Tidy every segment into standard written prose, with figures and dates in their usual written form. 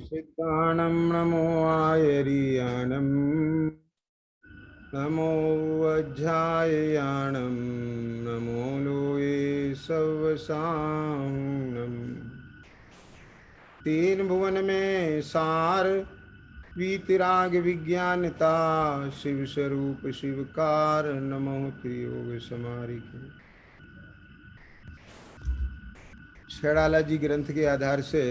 सिद्धाणं नमो आयर्याणं नमो वज्राययाणं नमो लोये सवसानम्। तीन भुवन में सार वीतराग विज्ञानता शिव स्वरूप शिवकार नमो त्रियोग समारी के। शेड़ाला जी ग्रंथ के आधार से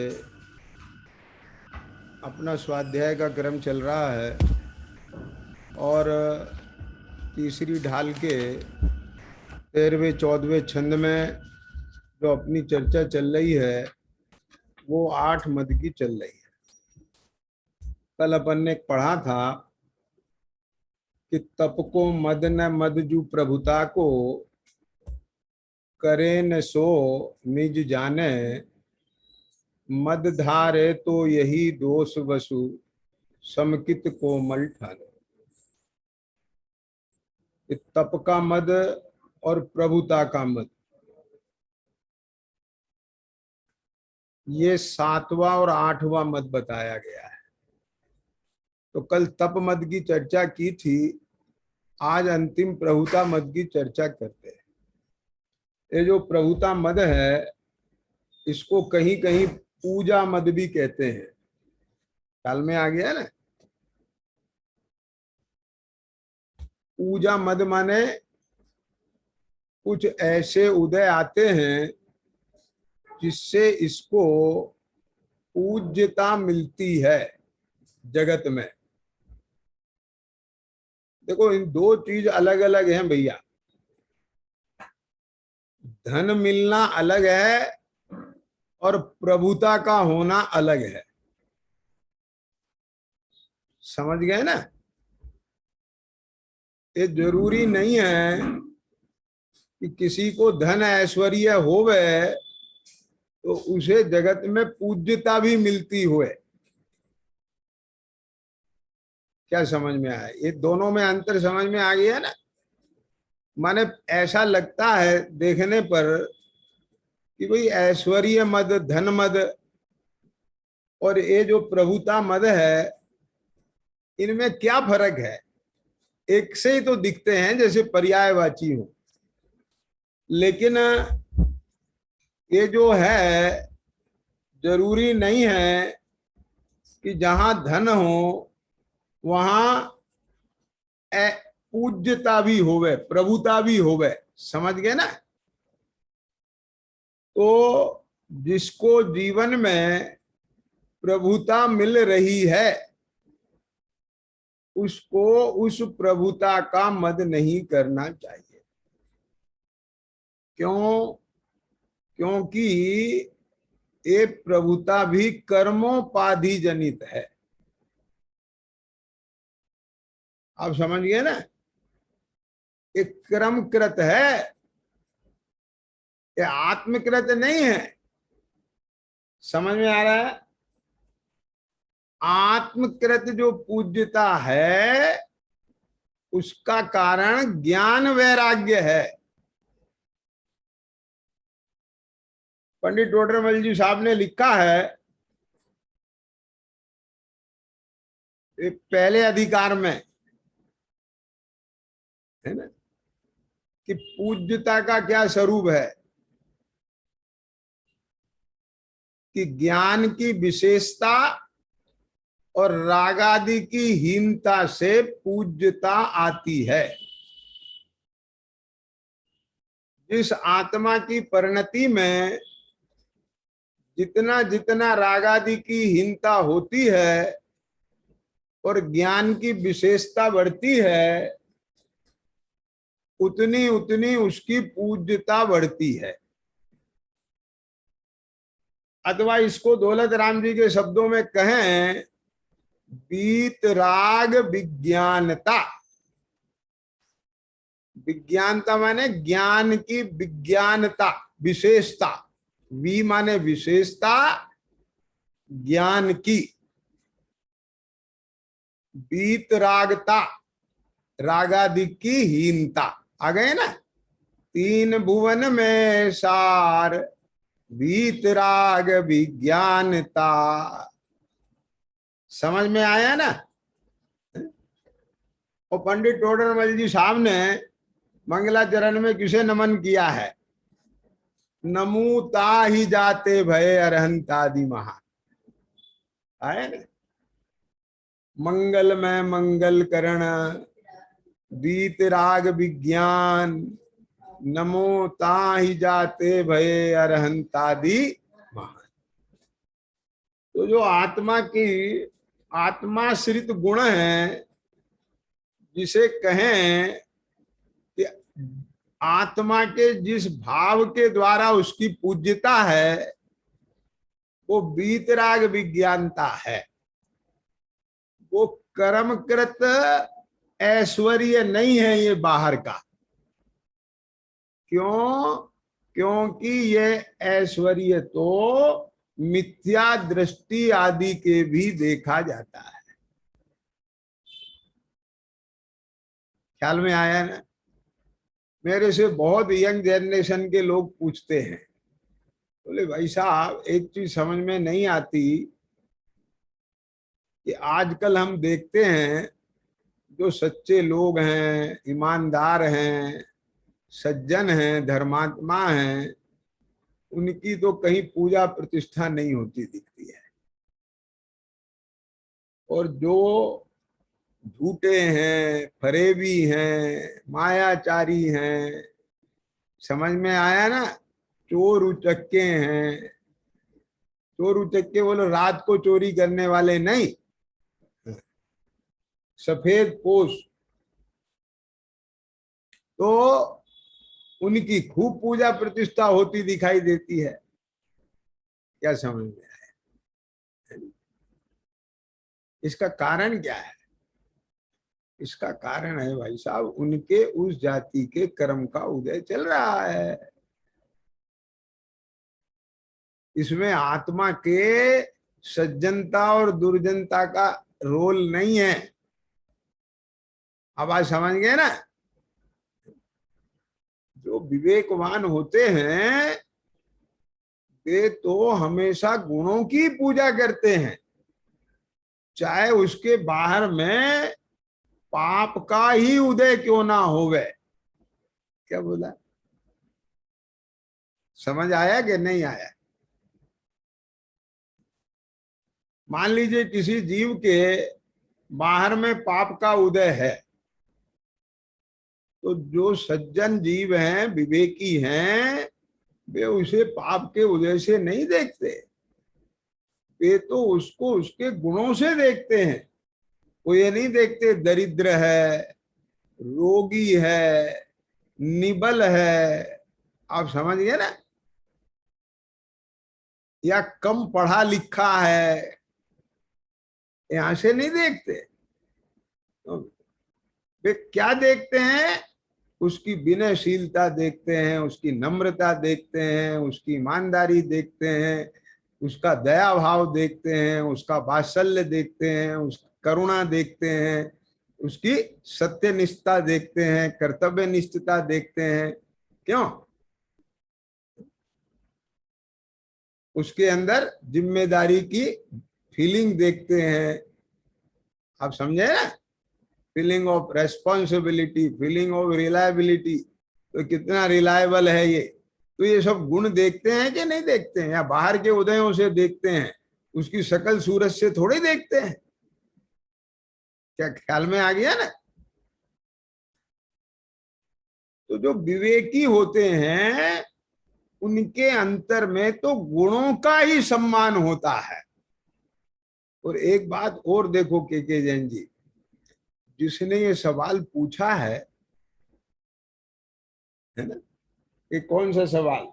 अपना स्वाध्याय का क्रम चल रहा है और तीसरी ढाल के 13वें 14वें छंद में जो अपनी चर्चा चल रही है वो 8 मद की चल रही है। कल अपन ने पढ़ा था कि तप को मद न मदजू प्रभुता को करे न सो निज जाने मद धारे तो यही दोष वसु समकित कोमल ठाने। तप का मद और प्रभुता का मद ये 7वां और 8वां मद बताया गया है। तो कल तप मद की चर्चा की थी, आज अंतिम प्रभुता मद की चर्चा करते हैं। ये जो प्रभुता मद है इसको कहीं कहीं पूजा मद भी कहते हैं। ख्याल में आ गया ना? पूजा मद माने कुछ ऐसे उदय आते हैं जिससे इसको पूज्यता मिलती है जगत में। देखो इन दो चीज अलग अलग हैं भैया। धन मिलना अलग है और प्रभुता का होना अलग है। समझ गए ना? ये जरूरी नहीं है कि किसी को धन ऐश्वर्य होवे तो उसे जगत में पूज्यता भी मिलती हुए। क्या समझ में आया? ये दोनों में अंतर समझ में आ गया ना? माने ऐसा लगता है देखने पर कि भाई ऐश्वर्य मद धन मद और ये जो प्रभुता मद है इनमें क्या फर्क है? एक से ही तो दिखते हैं जैसे पर्यायवाची हो, लेकिन ये जो है जरूरी नहीं है कि जहां धन हो वहां पूज्यता भी होवे प्रभुता भी होवे। समझ गए ना? तो जिसको जीवन में प्रभुता मिल रही है उसको उस प्रभुता का मद नहीं करना चाहिए। क्यों? क्योंकि ये प्रभुता भी कर्मोपाधि जनित है। आप समझ गए ना? एक क्रमकृत है, ये आत्मकृत नहीं है। समझ में आ रहा है? आत्मकृत जो पूज्यता है उसका कारण ज्ञान वैराग्य है। पंडित टोडरमल जी साहब ने लिखा है पहले अधिकार में, है ना, कि पूज्यता का क्या स्वरूप है कि ज्ञान की विशेषता और रागादि की हीनता से पूज्यता आती है। जिस आत्मा की परिणति में जितना जितना रागादि की हीनता होती है और ज्ञान की विशेषता बढ़ती है उतनी उतनी उसकी पूज्यता बढ़ती है। अथवा इसको दौलत राम जी के शब्दों में कहें, वीतराग विज्ञानता। विज्ञानता माने ज्ञान की विज्ञानता विशेषता। वी माने विशेषता ज्ञान की। वीतरागता रागादि की हीनता। आ गए ना? तीन भुवन में सार वीतराग विज्ञानता समझ में आया ना। और पंडित टोडरमल जी साहब ने मंगलाचरण में किसे नमन किया है? नमूता ही जाते भय अरहंतादि महा, आया ना। मंगल में मंगल करण बीत राग विज्ञान, नमो ताहि जाते भय अरहंतादि महा। तो जो आत्मा की आत्माश्रित गुण है, जिसे कहें कि आत्मा के जिस भाव के द्वारा उसकी पूज्यता है, वो बीतराग विज्ञानता है। वो कर्मकृत ऐश्वर्य नहीं है ये बाहर का। क्यों? क्योंकि ये ऐश्वर्य तो मिथ्या दृष्टि आदि के भी देखा जाता है। ख्याल में आया ना। मेरे से बहुत यंग जनरेशन के लोग पूछते हैं, बोले भाई साहब एक चीज समझ में नहीं आती कि आजकल हम देखते हैं जो सच्चे लोग हैं, ईमानदार हैं, सज्जन हैं, धर्मात्मा हैं, उनकी तो कहीं पूजा प्रतिष्ठा नहीं होती दिखती है। और जो झूठे हैं, फरेबी हैं, मायाचारी हैं, समझ में आया ना, चोर उचक्के हैं। चोर उचक्के बोलो रात को चोरी करने वाले नहीं, सफेद पोश, तो उनकी खूब पूजा प्रतिष्ठा होती दिखाई देती है। क्या समझ में आया? इसका कारण क्या है? इसका कारण है भाई साहब, उनके उस जाति के कर्म का उदय चल रहा है। इसमें आत्मा के सज्जनता और दुर्जनता का रोल नहीं है। अब आज समझ गए ना। जो विवेकवान होते हैं वे तो हमेशा गुणों की पूजा करते हैं, चाहे उसके बाहर में पाप का ही उदय क्यों ना होवे। क्या बोला? समझ आया कि नहीं आया? मान लीजिए किसी जीव के बाहर में पाप का उदय है, तो जो सज्जन जीव हैं, विवेकी हैं, वे उसे पाप के उदय से नहीं देखते। वे तो उसको उसके गुणों से देखते हैं। वो ये नहीं देखते दरिद्र है, रोगी है, निबल है, आप समझ गए ना, या कम पढ़ा लिखा है, यहां से नहीं देखते। तो वे क्या देखते हैं? उसकी विनयशीलता देखते हैं, उसकी नम्रता देखते हैं, उसकी ईमानदारी देखते हैं, उसका दया भाव देखते हैं, उसका वात्सल्य देखते हैं, उसकी करुणा देखते हैं, उसकी सत्यनिष्ठा देखते हैं, कर्तव्य निष्ठता देखते हैं। क्यों? उसके अंदर जिम्मेदारी की फीलिंग देखते हैं। आप समझे ना? Feeling of responsibility, feeling of reliability, तो कितना रिलायबल है ये। तो ये सब गुण देखते हैं कि नहीं देखते हैं? या बाहर के उदयों से देखते हैं, उसकी शकल सूरत से थोड़ी देखते हैं। क्या ख्याल में आ गया ना? तो जो विवेकी होते हैं उनके अंतर में तो गुणों का ही सम्मान होता है। और एक बात और देखो के जैन जी, जिसने ये सवाल पूछा है ना, ये कौन सा सवाल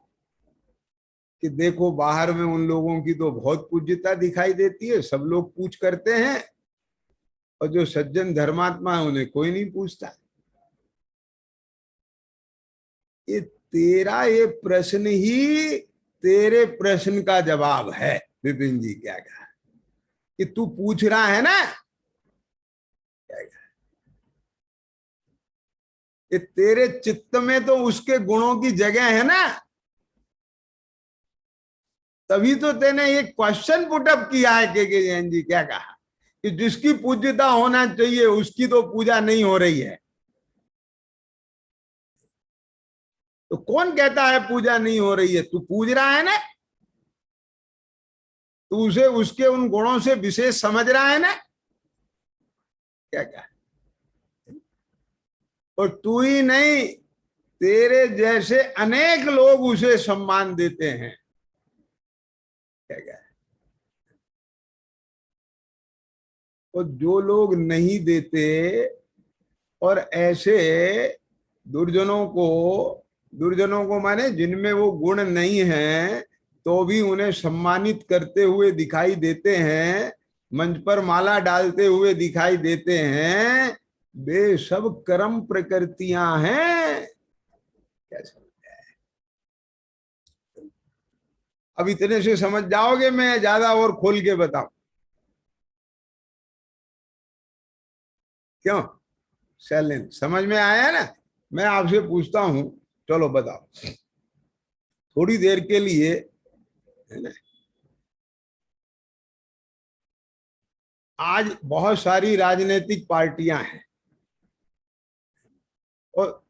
कि देखो बाहर में उन लोगों की तो बहुत पूज्यता दिखाई देती है, सब लोग पूछ करते हैं, और जो सज्जन धर्मात्मा है उन्हें कोई नहीं पूछता। ये तेरा ये प्रश्न ही तेरे प्रश्न का जवाब है। विपिन जी क्या कहा कि तू पूछ रहा है ना, कि तेरे चित्त में तो उसके गुणों की जगह है ना, तभी तो तेने ये क्वेश्चन पुटअप किया है के जैन जी। क्या कहा कि जिसकी पूज्यता होना चाहिए उसकी तो पूजा नहीं हो रही है। तो कौन कहता है पूजा नहीं हो रही है? तू पूज रहा है ना, तू उसे उसके उन गुणों से विशेष समझ रहा है ना। क्या क्या, और तू ही नहीं, तेरे जैसे अनेक लोग उसे सम्मान देते हैं। क्या क्या, और जो लोग नहीं देते और ऐसे दुर्जनों को माने जिनमें वो गुण नहीं है तो भी उन्हें सम्मानित करते हुए दिखाई देते हैं, मंच पर माला डालते हुए दिखाई देते हैं, वे सब कर्म प्रकृतियां हैं। क्या समझ? अब इतने से समझ जाओगे, मैं ज्यादा और खोल के बताऊं? क्यों? शैलेंद्र, समझ में आया ना? मैं आपसे पूछता हूं, चलो बताओ थोड़ी देर के लिए, है ना? आज बहुत सारी राजनीतिक पार्टियां हैं और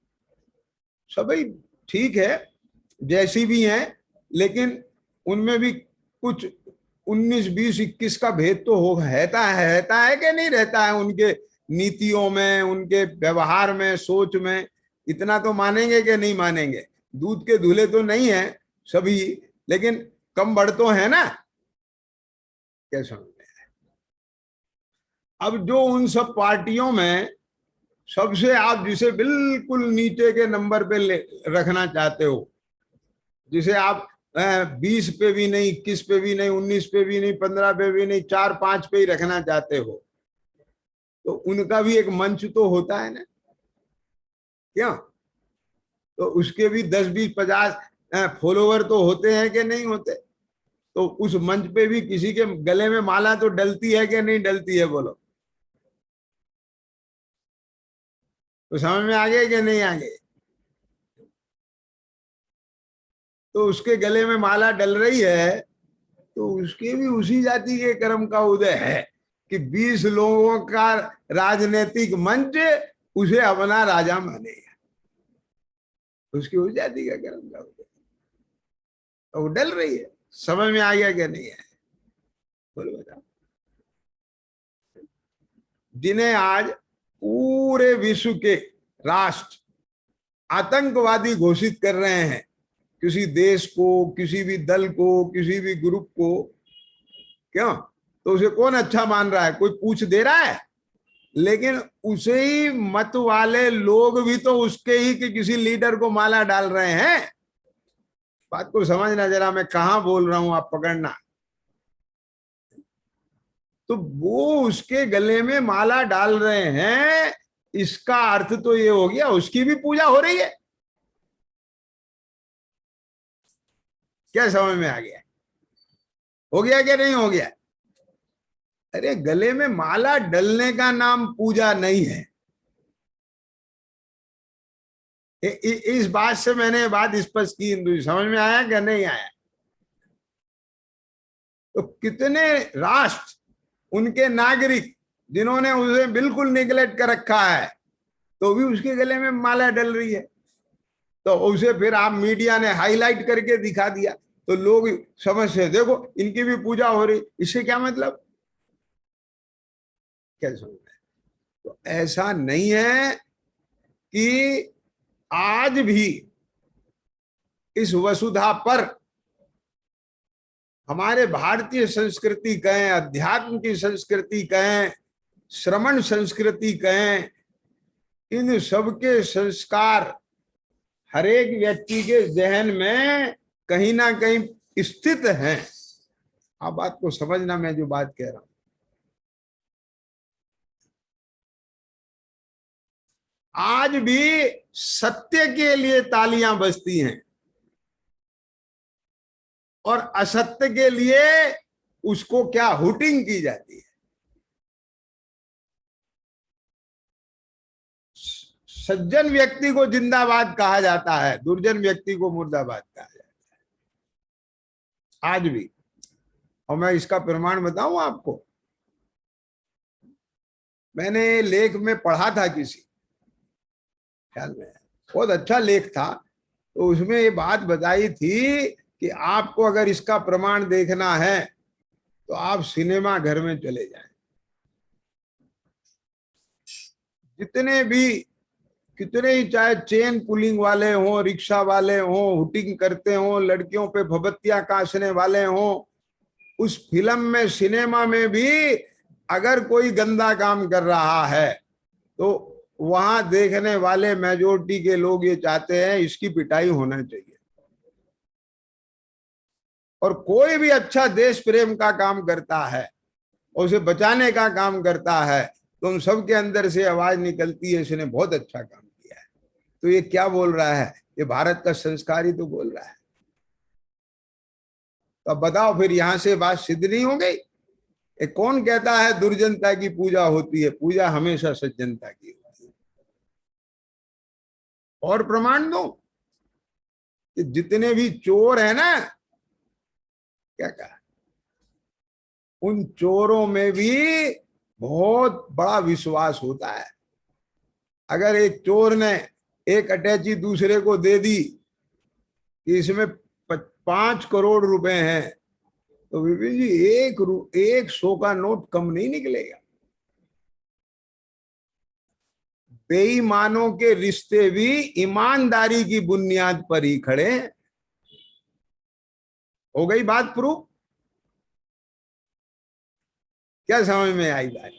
सभी ठीक है, जैसी भी हैं, लेकिन उनमें भी कुछ 19, 20, 21 का भेद तो हो रहता है कि नहीं रहता है, उनके नीतियों में, उनके व्यवहार में, सोच में। इतना तो मानेंगे कि नहीं मानेंगे? दूध के धुले तो नहीं है सभी, लेकिन कम बढ़ तो है ना। कैसा? अब जो उन सब पार्टियों में सबसे आप जिसे बिल्कुल नीचे के नंबर पे रखना चाहते हो, जिसे आप 20 पे भी नहीं, 21 पे भी नहीं, 19 पे भी नहीं, 15 पे भी नहीं, 4, 5 पे ही रखना चाहते हो, तो उनका भी एक मंच तो होता है ना। क्यों? तो उसके भी 10, 20, 50 फॉलोवर तो होते हैं कि नहीं होते? तो उस मंच पे भी किसी के गले में माला तो डलती है कि नहीं डलती है? बोलो तो समझ में आ गए कि नहीं आ गए? तो उसके गले में माला डल रही है तो उसके भी उसी जाति के कर्म का उदय है कि 20 लोगों का राजनीतिक मंच उसे अपना राजा मानेगा। उसकी उस जाति का कर्म का उदय, तो वो डल रही है। समझ में आ गया क्या नहीं है? बोलो बताओ। जिन्हें आज पूरे विश्व के राष्ट्र आतंकवादी घोषित कर रहे हैं, किसी देश को, किसी भी दल को, किसी भी ग्रुप को, क्यों? तो उसे कौन अच्छा मान रहा है? कोई पूछ दे रहा है? लेकिन उसे ही मत वाले लोग भी तो उसके ही कि किसी लीडर को माला डाल रहे हैं। बात को समझना जरा, मैं कहां बोल रहा हूं, आप पकड़ना। तो वो उसके गले में माला डाल रहे हैं, इसका अर्थ तो ये हो गया उसकी भी पूजा हो रही है। क्या समझ में आ गया? हो गया क्या नहीं हो गया? अरे गले में माला डलने का नाम पूजा नहीं है। इस बात से मैंने बात स्पष्ट की, हिंदू समझ में आया क्या नहीं आया? तो कितने राष्ट्र, उनके नागरिक जिन्होंने उसे बिल्कुल निगलेक्ट कर रखा है, तो भी उसके गले में माला डल रही है। तो उसे फिर आप मीडिया ने हाईलाइट करके दिखा दिया, तो लोग समझ से देखो इनकी भी पूजा हो रही, इससे क्या मतलब? क्या समझ में? तो ऐसा नहीं है कि आज भी इस वसुधा पर हमारे भारतीय संस्कृति कहें, अध्यात्म की संस्कृति कहें, श्रमण संस्कृति कहें, इन सबके संस्कार हर एक व्यक्ति के जहन में कहीं ना कहीं स्थित हैं। आप बात को समझना, मैं जो बात कह रहा हूं। आज भी सत्य के लिए तालियां बजती हैं और असत्य के लिए उसको क्या हुटिंग की जाती है। सज्जन व्यक्ति को जिंदाबाद कहा जाता है, दुर्जन व्यक्ति को मुर्दाबाद कहा जाता है आज भी। और मैं इसका प्रमाण बताऊं आपको, मैंने लेख में पढ़ा था किसी ख्याल में, बहुत अच्छा लेख था, तो उसमें ये बात बताई थी कि आपको अगर इसका प्रमाण देखना है तो आप सिनेमा घर में चले जाएं। जितने भी, कितने ही चाहे चेन पुलिंग वाले हों, रिक्शा वाले हों, हुटिंग करते हों, लड़कियों पे भभत्तियां कासने वाले हों, उस फिल्म में, सिनेमा में भी अगर कोई गंदा काम कर रहा है तो वहां देखने वाले मेजोरिटी के लोग ये चाहते हैं इसकी पिटाई होना चाहिए। और कोई भी अच्छा देश प्रेम का काम करता है, उसे बचाने का काम करता है, तो उन सबके अंदर से आवाज निकलती है इसने बहुत अच्छा काम किया है। तो ये क्या बोल रहा है? ये भारत का संस्कार ही तो बोल रहा है। तो अब बताओ फिर यहां से बात सिद्ध नहीं हो गई? ये कौन कहता है दुर्जनता की पूजा होती है? पूजा हमेशा सज्जनता की होती है। और प्रमाण दो कि जितने भी चोर है ना, क्या कहा, उन चोरों में भी बहुत बड़ा विश्वास होता है। अगर एक चोर ने एक अटैची दूसरे को दे दी कि इसमें 5 करोड़ रुपए हैं, तो विपिन जी 100 का नोट कम नहीं निकलेगा। बेईमानों के रिश्ते भी ईमानदारी की बुनियाद पर ही खड़े हैं। हो गई बात प्रूफ? क्या समझ में आई बात?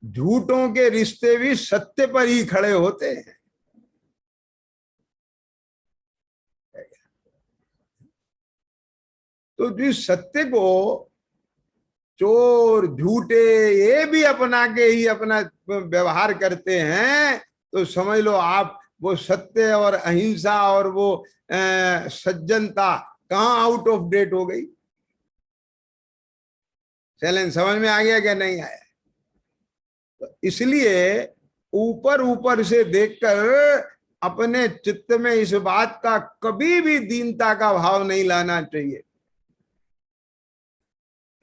झूठों के रिश्ते भी सत्य पर ही खड़े होते हैं। तो जिस सत्य को चोर, झूठे ये भी अपना के ही अपना व्यवहार करते हैं, तो समझ लो आप वो सत्य और अहिंसा और वो सज्जनता कहां आउट ऑफ डेट हो गई। चैलेंज समझ में आ गया क्या नहीं आया? तो इसलिए ऊपर ऊपर से देखकर अपने चित्त में इस बात का कभी भी दीनता का भाव नहीं लाना चाहिए।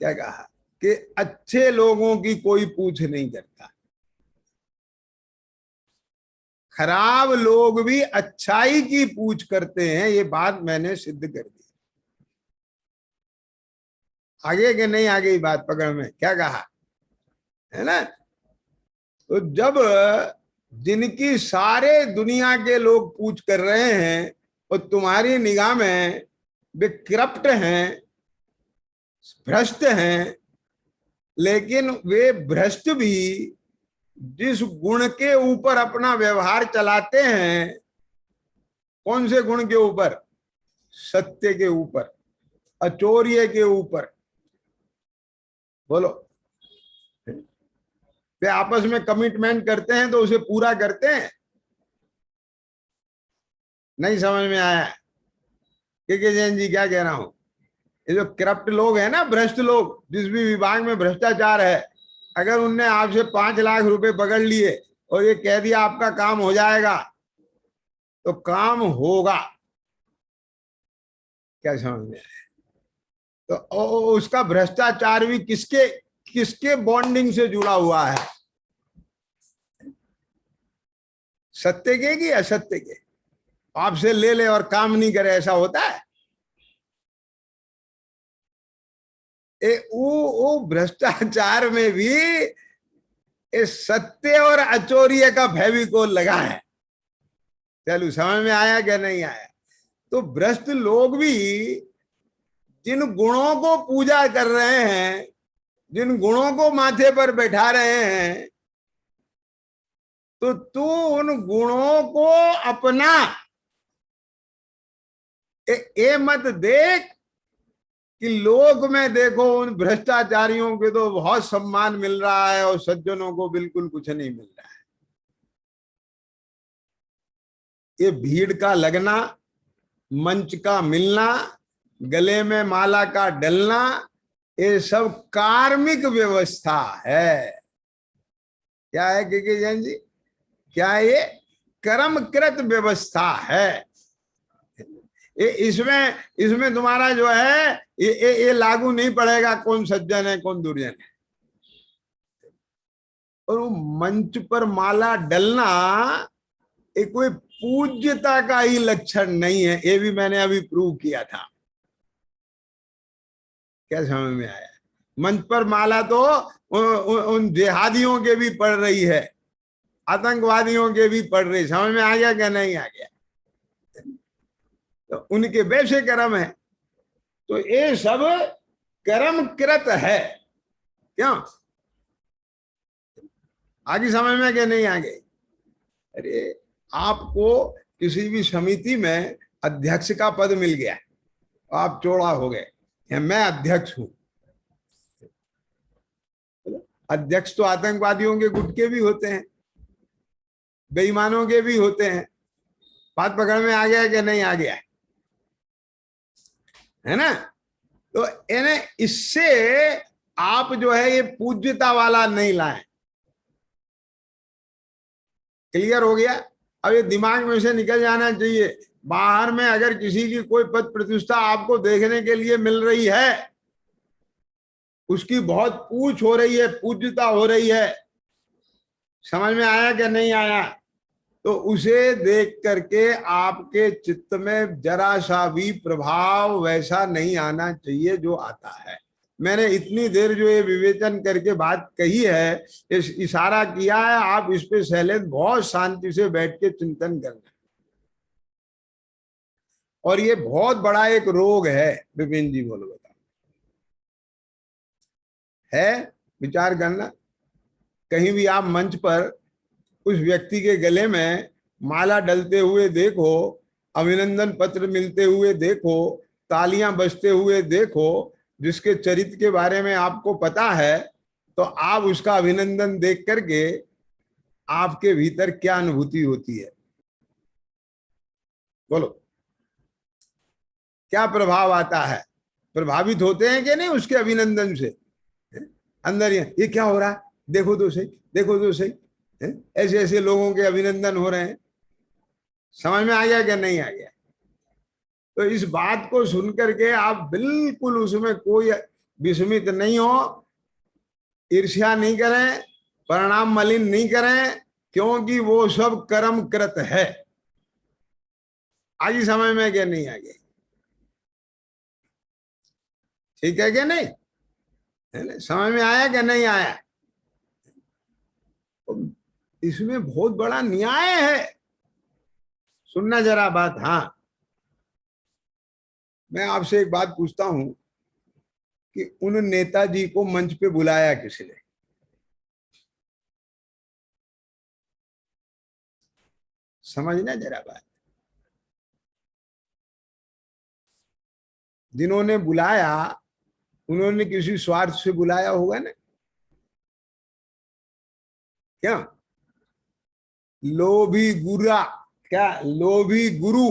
क्या कहा कि अच्छे लोगों की कोई पूछ नहीं करता, खराब लोग भी अच्छाई की पूछ करते हैं। ये बात मैंने सिद्ध कर दी। आगे के नहीं आ गई बात पकड़ में? क्या कहा है ना? तो जब जिनकी सारे दुनिया के लोग पूछ कर रहे हैं और तुम्हारी निगाह में वे करप्ट हैं, भ्रष्ट हैं, लेकिन वे भ्रष्ट भी जिस गुण के ऊपर अपना व्यवहार चलाते हैं, कौन से गुण के ऊपर? सत्य के ऊपर, अचौर्य के ऊपर। बोलो, वे आपस में कमिटमेंट करते हैं तो उसे पूरा करते हैं। नहीं समझ में आया के जैन जी क्या कह रहा हूं? ये जो करप्ट लोग हैं ना, भ्रष्ट लोग, जिस भी विभाग में भ्रष्टाचार है, अगर उनने आपसे 5 लाख रुपए पकड़ लिए और ये कह दिया आपका काम हो जाएगा, तो काम होगा। क्या समझ में आया? तो उसका भ्रष्टाचार भी किसके किसके बॉन्डिंग से जुड़ा हुआ है? सत्य के कि असत्य के? आपसे ले ले और काम नहीं करे, ऐसा होता है? वो भ्रष्टाचार में भी सत्य और अचौर्य का फेविकोल लगा है। चलो समझ में आया क्या नहीं आया? तो भ्रष्ट लोग भी जिन गुणों को पूजा कर रहे हैं, जिन गुणों को माथे पर बैठा रहे हैं, तो तू उन गुणों को अपना ये मत देख कि लोक में देखो उन भ्रष्टाचारियों के तो बहुत सम्मान मिल रहा है और सज्जनों को बिल्कुल कुछ नहीं मिल रहा है। ये भीड़ का लगना, मंच का मिलना, गले में माला का डलना, ये सब कार्मिक व्यवस्था है। क्या है के जैन जी? क्या है ये? कर्मकृत व्यवस्था है। इसमें तुम्हारा जो है ये लागू नहीं पड़ेगा कौन सज्जन है कौन दुर्जन है। और वो मंच पर माला डलना एक कोई पूज्यता का ही लक्षण नहीं है, ये भी मैंने अभी प्रूव किया था। क्या समझ में आया? मंच पर माला तो उन जिहादियों के भी पड़ रही है, आतंकवादियों के भी पड़ रही, समझ में आ गया क्या नहीं आ गया? तो उनके वैसे कर्म है, तो ये सब कर्म कृत है। क्यों? आगे समझ में क्या नहीं आगे? अरे आपको किसी भी समिति में अध्यक्ष का पद मिल गया, आप चौड़ा हो गए, मैं अध्यक्ष हूं। अध्यक्ष तो आतंकवादियों के गुट के भी होते हैं, बेईमानों के भी होते हैं। बात पकड़ में आ गया कि नहीं आ गया? है ना? तो इन्हें इससे आप जो है ये पूज्यता वाला नहीं लाए। क्लियर हो गया? अब ये दिमाग में से निकल जाना चाहिए। बाहर में अगर किसी की कोई पद प्रतिष्ठा आपको देखने के लिए मिल रही है, उसकी बहुत पूछ हो रही है, पूज्यता हो रही है, समझ में आया कि नहीं आया? तो उसे देख करके आपके चित्त में जरा सा भी प्रभाव वैसा नहीं आना चाहिए जो आता है। मैंने इतनी देर जो ये विवेचन करके बात कही है, इस इशारा किया है, आप इस पे शैलेंद्र बहुत शांति से बैठ के चिंतन करना। और ये बहुत बड़ा एक रोग है। विपिन जी बोलो, बता है? विचार करना। कहीं भी आप मंच पर उस व्यक्ति के गले में माला डलते हुए देखो, अभिनंदन पत्र मिलते हुए देखो, तालियां बजते हुए देखो, जिसके चरित्र के बारे में आपको पता है, तो आप उसका अभिनंदन देख करके आपके भीतर क्या अनुभूति होती है? बोलो, क्या प्रभाव आता है? प्रभावित होते हैं कि नहीं उसके अभिनंदन से? अंदर ये क्या हो रहा है, देखो तो सही, देखो तो सही। ऐसे ऐसे लोगों के अभिनंदन हो रहे हैं। समझ में आ गया क्या नहीं आ गया? तो इस बात को सुन करके आप बिल्कुल उसमें कोई विस्मित नहीं हो, ईर्ष्या नहीं करें, परिणाम मलिन नहीं करें, क्योंकि वो सब कर्म कृत है। आज ही समझ में क्या नहीं आ गया? ठीक है क्या नहीं? है ना? समझ में आया क्या नहीं आया? तो इसमें बहुत बड़ा न्याय है। सुनना जरा बात। हाँ, मैं आपसे एक बात पूछता हूं कि उन नेताजी को मंच पे बुलाया किसने? समझना जरा बात। जिन्होंने बुलाया, उन्होंने किसी स्वार्थ से बुलाया होगा ना? क्या? लोभी गुरा, क्या लोभी गुरु,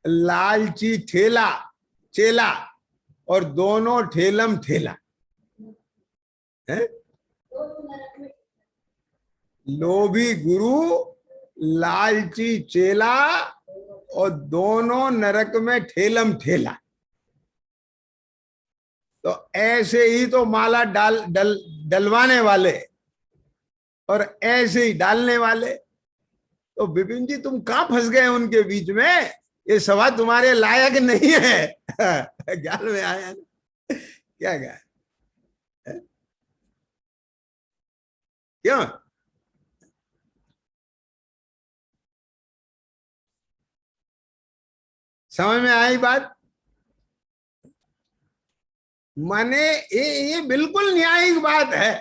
लालची ठेला चेला, और दोनों ठेलम ठेला है। लोभी गुरु, लालची चेला, और दोनों नरक में ठेलम ठेला। तो ऐसे ही तो माला डलवाने वाले और ऐसे ही डालने वाले। तो विपिन जी तुम कहां फंस गए उनके बीच में? ये सभा तुम्हारे लायक नहीं है। ज्ञान में आया ना? क्या कहा? क्यों? समझ में आई बात? माने ये बिल्कुल न्यायिक बात है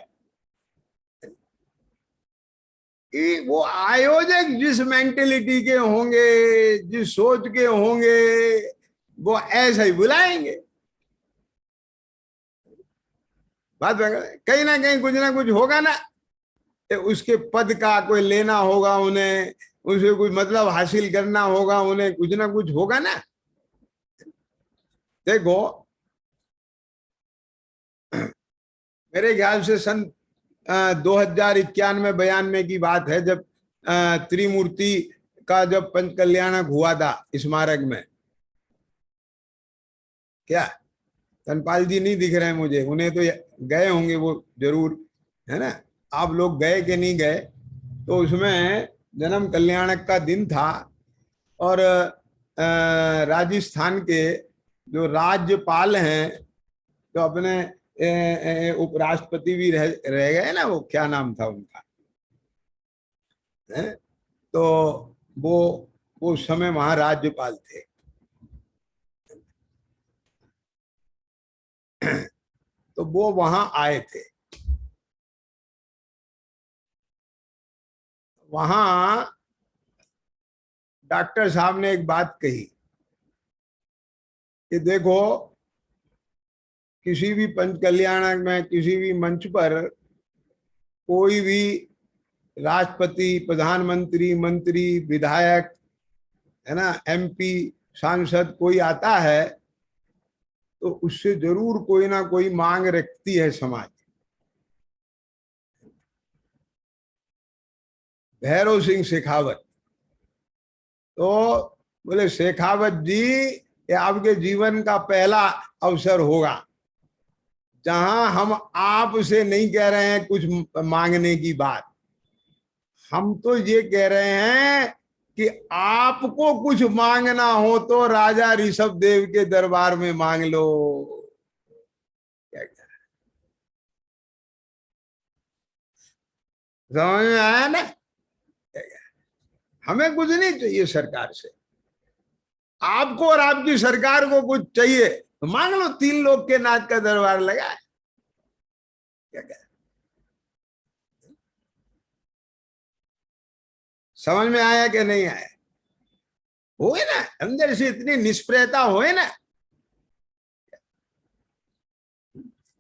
कि वो आयोजक जिस मेंटेलिटी के होंगे, जिस सोच के होंगे, वो ऐसा ही बुलाएंगे। बात कहीं ना कुछ होगा ना, उसके पद का कोई लेना होगा उन्हें, उसे कुछ मतलब हासिल करना होगा उन्हें, कुछ ना कुछ होगा ना। देखो, मेरे ख्याल से सन 2091-92 की बात है, जब त्रिमूर्ति का जब पंच कल्याणक हुआ था स्मारक में। क्या धनपाल जी नहीं दिख रहे हैं मुझे? उन्हें तो गए होंगे वो जरूर, है ना? आप लोग गए कि नहीं गए, तो उसमें जन्म कल्याणक का दिन था और राजस्थान के जो राज्यपाल हैं, जो अपने उपराष्ट्रपति भी रह गए ना, वो क्या नाम था उनका, है? तो वो वो उस समय वहां राज्यपाल थे। तो वो वहां आए थे। वहां डॉक्टर साहब ने एक बात कही कि देखो, किसी भी पंच कल्याणक में, किसी भी मंच पर कोई भी राष्ट्रपति, प्रधानमंत्री, मंत्री, विधायक, है ना, एमपी, सांसद कोई आता है तो उससे जरूर कोई ना कोई मांग रखती है समाज। भैरव सिंह शेखावत, तो बोले शेखावत जी, ये आपके जीवन का पहला अवसर होगा जहां हम आपसे नहीं कह रहे हैं कुछ मांगने की बात, हम तो ये कह रहे हैं कि आपको कुछ मांगना हो तो राजा ऋषभ देव के दरबार में मांग लो। क्या क्या समझ में आया ना? हमें कुछ नहीं चाहिए सरकार से, आपको और आपकी सरकार को कुछ चाहिए तो मांग लो, 3 लोग के नाच का दरबार लगा है। क्या क्या समझ में आया कि नहीं आया? हो ना, अंदर से इतनी निष्प्रियता हो ना,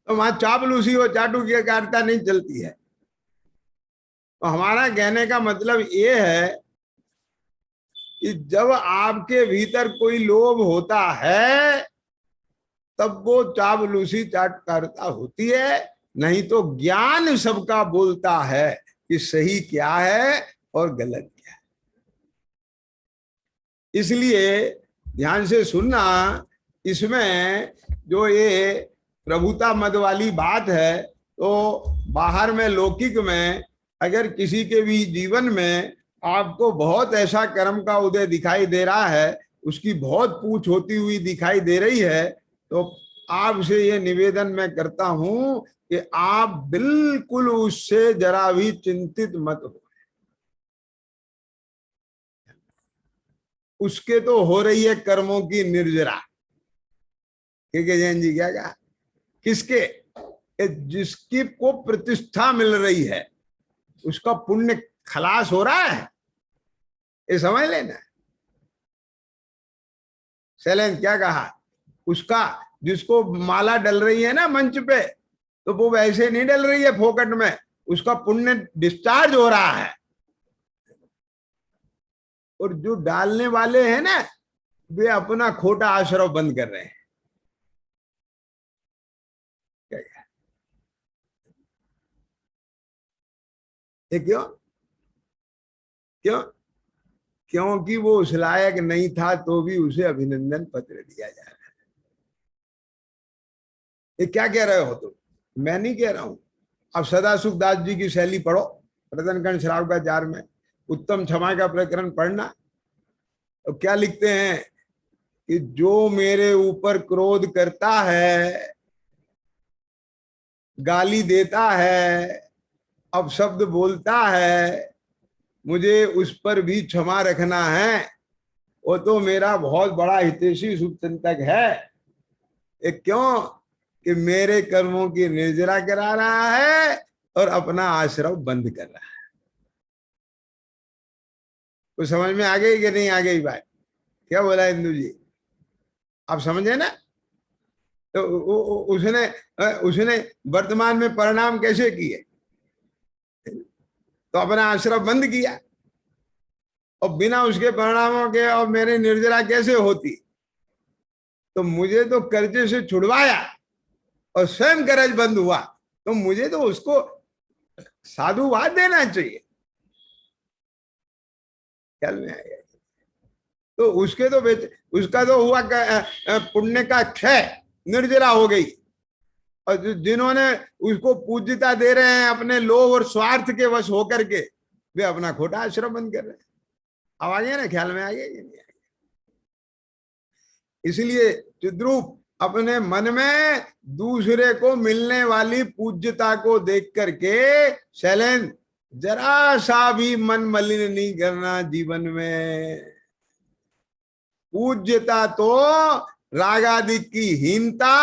तो वहां चापलूसी और चाटू की कार्ता नहीं चलती है। तो हमारा कहने का मतलब ये है कि जब आपके भीतर कोई लोभ होता है तब वो चापलूसी चाटकारता होती है, नहीं तो ज्ञान सबका बोलता है कि सही क्या है और गलत क्या है। इसलिए ध्यान से सुनना, इसमें जो ये प्रभुता मद वाली बात है, तो बाहर में लौकिक में अगर किसी के भी जीवन में आपको बहुत ऐसा कर्म का उदय दिखाई दे रहा है, उसकी बहुत पूछ होती हुई दिखाई दे रही है, तो आपसे ये निवेदन मैं करता हूं कि आप बिल्कुल उससे जरा भी चिंतित मत हो। उसके तो हो रही है कर्मों की निर्जरा। ठीक है जैन जी, क्या कहा? किसके? जिसकी को प्रतिष्ठा मिल रही है उसका पुण्य खलास हो रहा है, ये समझ लेना। शैलेंद्र क्या कहा? उसका, जिसको माला डल रही है ना मंच पे, तो वो वैसे नहीं डल रही है फोकट में, उसका पुण्य डिस्चार्ज हो रहा है। और जो डालने वाले हैं ना, वे अपना खोटा आश्रव बंद कर रहे हैं। क्या क्या? ये क्यों? क्यों? क्योंकि वो उस लायक नहीं था, तो भी उसे अभिनंदन पत्र दिया जा रहा है। ये क्या कह रहे हो तुम? मैं नहीं कह रहा हूं। अब सदासुख दास जी की शैली पढ़ो, रतनखंड शराब का जार में उत्तम क्षमा का प्रकरण पढ़ना। तो क्या लिखते हैं कि जो मेरे ऊपर क्रोध करता है, गाली देता है, अपशब्द बोलता है, मुझे उस पर भी क्षमा रखना है। वो तो मेरा बहुत बड़ा हितैषी शुभचिंतक है। ये क्यों? कि मेरे कर्मों की निर्जरा करा रहा है और अपना आश्रम बंद कर रहा है। कुछ समझ में आ गई कि नहीं आ गई बात? क्या बोला इंदु जी? आप समझे ना? तो उसने उसने वर्तमान में परिणाम कैसे किए? तो अपना आश्रम बंद किया, और बिना उसके परिणामों के और मेरी निर्जरा कैसे होती? तो मुझे तो कर्जे से छुड़वाया और स्वयं कर्ज बंद हुआ, तो मुझे तो उसको साधुवाद देना चाहिए। ख्याल में आएगा? तो उसके तो उसका तो हुआ पुण्य का क्षय, निर्जरा हो गई। और जिन्होंने उसको पूज्यता दे रहे हैं अपने लोभ और स्वार्थ के वश होकर के, वे अपना खोटा आश्रम बंद कर रहे हैं। अब आ गया ना, ख्याल में आ गया कि नहीं आ गया? इसलिए चिद्रूप अपने मन में दूसरे को मिलने वाली पूज्यता को देख करके शैलेंद्र जरा सा भी मन मलिन नहीं करना जीवन में। पूज्यता तो राग आदि की हीनता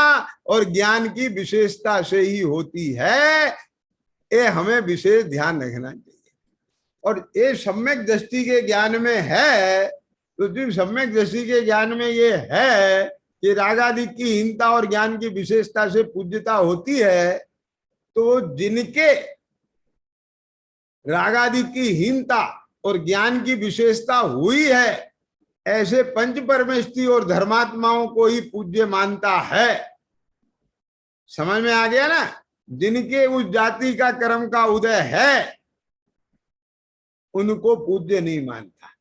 और ज्ञान की विशेषता से ही होती है, ये हमें विशेष ध्यान रखना चाहिए। और ये सम्यक दृष्टि के ज्ञान में है, तो जिन सम्यक दृष्टि के ज्ञान में ये है कि राग आदि की हीनता और ज्ञान की विशेषता से पूज्यता होती है, तो जिनके राग आदि की हीनता और ज्ञान की विशेषता हुई है, ऐसे पंच परमेष्ठी और धर्मात्माओं को ही पूज्य मानता है। समझ में आ गया ना? जिनके उस जाति का कर्म का उदय है, उनको पूज्य नहीं मानता।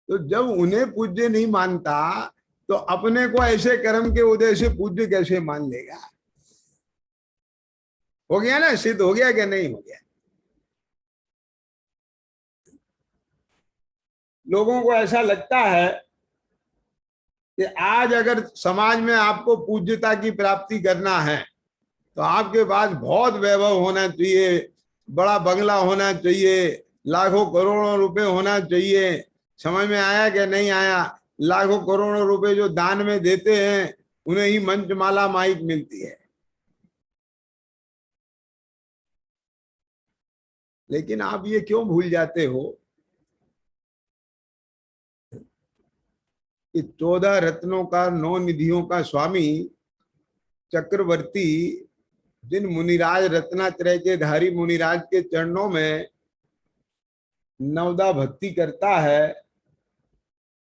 तो जब उन्हें पूज्य नहीं मानता, तो अपने को ऐसे कर्म के उदय से पूज्य कैसे मान लेगा? हो गया ना, सिद्ध हो गया क्या नहीं हो गया? लोगों को ऐसा लगता है कि आज अगर समाज में आपको पूज्यता की प्राप्ति करना है, तो आपके पास बहुत वैभव होना चाहिए, बड़ा बंगला होना चाहिए, लाखों करोड़ों रुपए होना चाहिए। समझ में आया कि नहीं आया? लाखों करोड़ों रुपए जो दान में देते हैं, उन्हें ही मंचमाला माइक मिलती है। लेकिन आप ये क्यों भूल जाते हो कि 14 रत्नों का, 9 निधियों का स्वामी चक्रवर्ती जिन मुनिराज, रत्नात्रय के धारी मुनिराज के चरणों में नवदा भक्ति करता है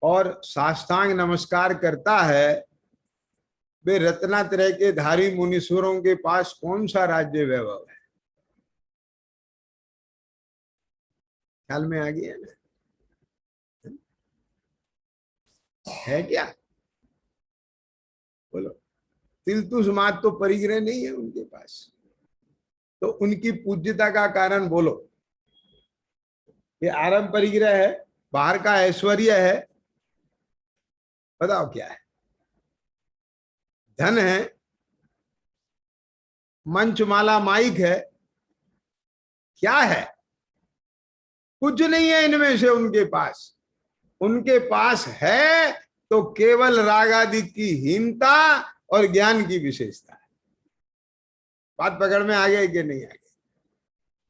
और साष्टांग नमस्कार करता है, वे रत्नात्रय के धारी मुनीश्वरों के पास कौन सा राज्य वैभव है? ख्याल में आ गया ना? है क्या? बोलो। तिलतुष मात तो परिग्रह नहीं है उनके पास, तो उनकी पूज्यता का कारण बोलो। ये आरंभ परिग्रह है, बाहर का ऐश्वर्य है, बताओ क्या है? धन है, मंचमाला माइक है, क्या है? कुछ नहीं है इनमें से उनके पास। उनके पास है तो केवल राग आदि की हीनता और ज्ञान की विशेषता है। बात पकड़ में आ गई कि नहीं आ गई?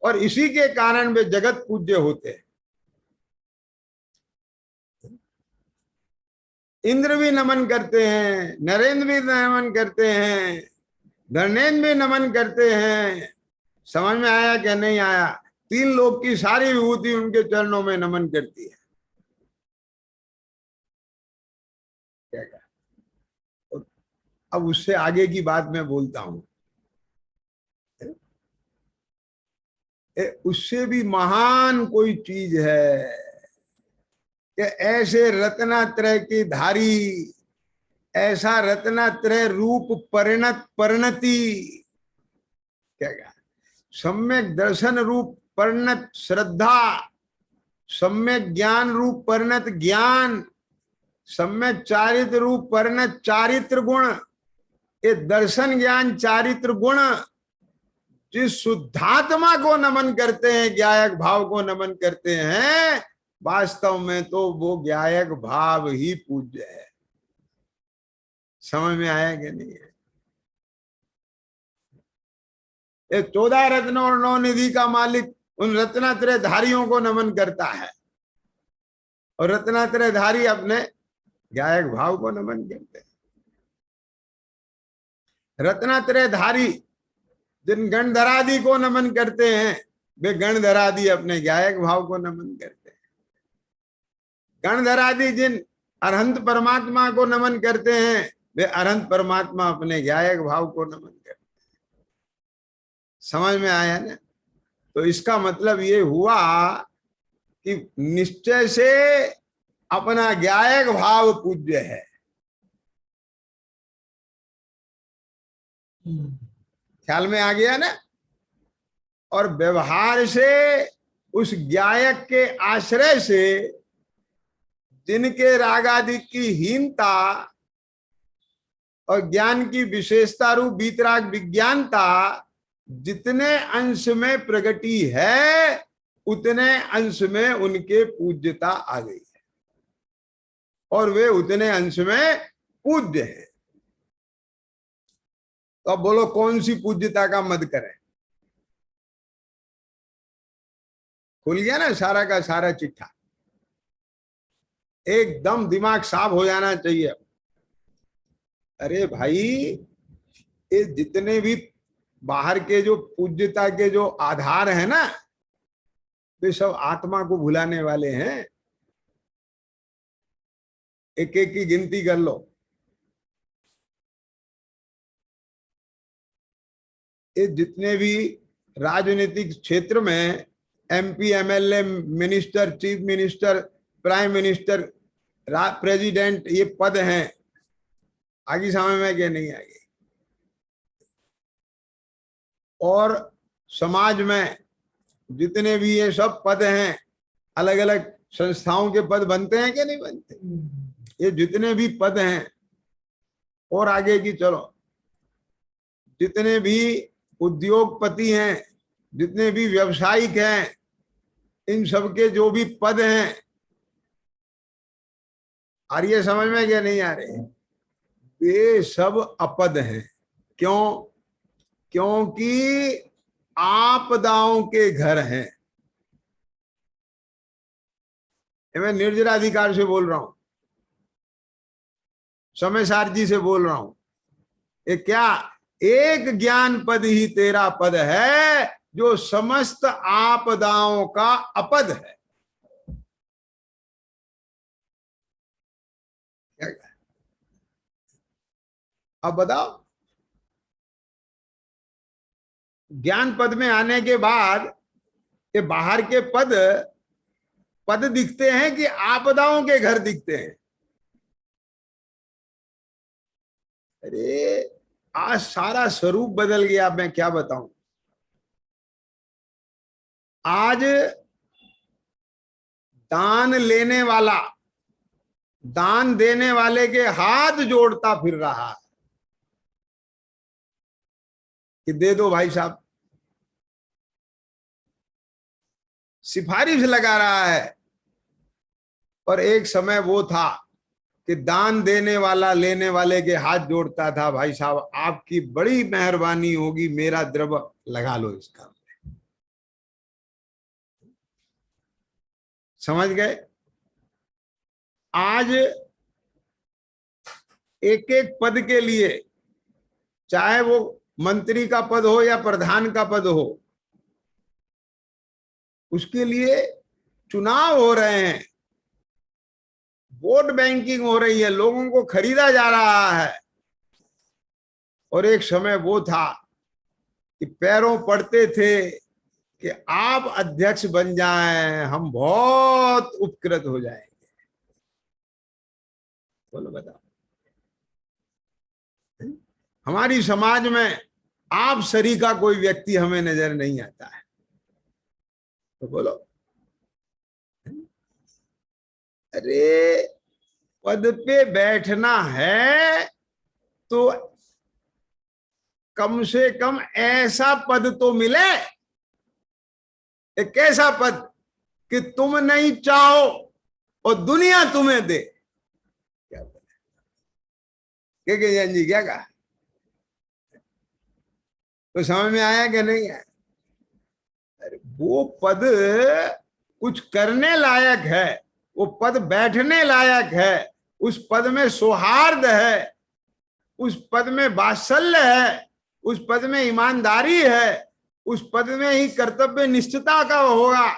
और इसी के कारण वे जगत पूज्य होते हैं। इंद्र भी नमन करते हैं, नरेंद्र भी नमन करते हैं, धर्मेंद्र भी नमन करते हैं। समझ में आया कि नहीं आया? 3 लोग की सारी विभूति उनके चरणों में नमन करती है। क्या कहा? अब उससे आगे की बात मैं बोलता हूं। उससे भी महान कोई चीज है कि ऐसे रत्नात्रय की धारी, ऐसा रत्नात्रय रूप परिणत परिणति, क्या कहा? सम्यक दर्शन रूप परिणत श्रद्धा, सम्यक ज्ञान रूप परिणत ज्ञान, सम्यक चारित्र रूप परिणत चारित्र गुण। ये दर्शन ज्ञान चारित्र गुण जिस शुद्धात्मा को नमन करते हैं, ज्ञायक भाव को नमन करते हैं, वास्तव में तो वो ज्ञायक भाव ही पूज्य है। समझ में आया कि नहीं है? ये 14 रत्न और 9 निधि का मालिक उन रत्नात्रय धारियों को नमन करता है, और रत्नात्रय धारी अपने ज्ञायक भाव को नमन करते हैं। रत्नात्रय धारी जिन गणधरादि को नमन करते हैं, वे गणधरादि अपने ज्ञायक भाव को नमन करते हैं। गणधरादि जिन अरहंत परमात्मा को नमन करते हैं, वे अरहंत परमात्मा अपने ज्ञायक भाव को नमन करते हैं। समझ में आया ना? तो इसका मतलब ये हुआ कि निश्चय से अपना ज्ञायक भाव पूज्य है। ख्याल में आ गया ना। और व्यवहार से उस ज्ञायक के आश्रय से जिनके रागादि की हीनता और ज्ञान की विशेषता रूप वीतराग विज्ञानता जितने अंश में प्रगति है उतने अंश में उनके पूज्यता आ गई है और वे उतने अंश में पूज्य है। तो अब बोलो कौन सी पूज्यता का मद करें? खुल गया ना सारा का सारा चिट्ठा, एकदम दिमाग साफ हो जाना चाहिए। अरे भाई, ये जितने भी बाहर के जो पूज्यता के जो आधार है ना, वे सब आत्मा को भुलाने वाले हैं। एक एक की गिनती कर लो। ये जितने भी राजनीतिक क्षेत्र में MP, MLA, minister, chief minister, prime minister, president, ये पद हैं, आगे समय में क्या नहीं आगे। और समाज में जितने भी ये सब पद हैं, अलग अलग संस्थाओं के पद बनते हैं कि नहीं बनते? ये जितने भी पद हैं और आगे की चलो, जितने भी उद्योगपति हैं, जितने भी व्यवसायिक हैं, इन सबके जो भी पद हैं, आ रही है समझ में क्या नहीं आ रहे? ये सब अपद हैं। क्यों? क्योंकि आपदाओं के घर हैं। मैं निर्जराधिकार से बोल रहा हूं, समय सारथी से बोल रहा हूं। ये क्या? एक ज्ञान पद ही तेरा पद है जो समस्त आपदाओं का अपद है। अब बताओ, ज्ञान पद में आने के बाद ये बाहर के पद पद दिखते हैं कि आपदाओं के घर दिखते हैं? अरे आज सारा स्वरूप बदल गया। मैं क्या बताऊं, आज दान लेने वाला दान देने वाले के हाथ जोड़ता फिर रहा है कि दे दो भाई साहब, सिफारिश लगा रहा है। और एक समय वो था कि दान देने वाला लेने वाले के हाथ जोड़ता था, भाई साहब आपकी बड़ी मेहरबानी होगी, मेरा द्रव्य लगा लो इसका। समझ गए? आज एक एक पद के लिए, चाहे वो मंत्री का पद हो या प्रधान का पद हो, उसके लिए चुनाव हो रहे हैं, वोट बैंकिंग हो रही है, लोगों को खरीदा जा रहा है। और एक समय वो था कि पैरों पड़ते थे कि आप अध्यक्ष बन जाएं, हम बहुत उपकृत हो जाएंगे। बोलो बताओ, हमारी समाज में आप सरी का कोई व्यक्ति हमें नजर नहीं आता है। तो बोलो, अरे पद पे बैठना है तो कम से कम ऐसा पद तो मिले। एक ऐसा पद कि तुम नहीं चाहो और दुनिया तुम्हें दे। क्या बोले जैन जी, क्या कहा? तो समझ में आया कि नहीं है? अरे वो पद कुछ करने लायक है, वो पद बैठने लायक है, उस पद में सौहार्द है, उस पद में वात्सल्य है, उस पद में ईमानदारी है, उस पद में ही कर्तव्य निष्ठता का होगा,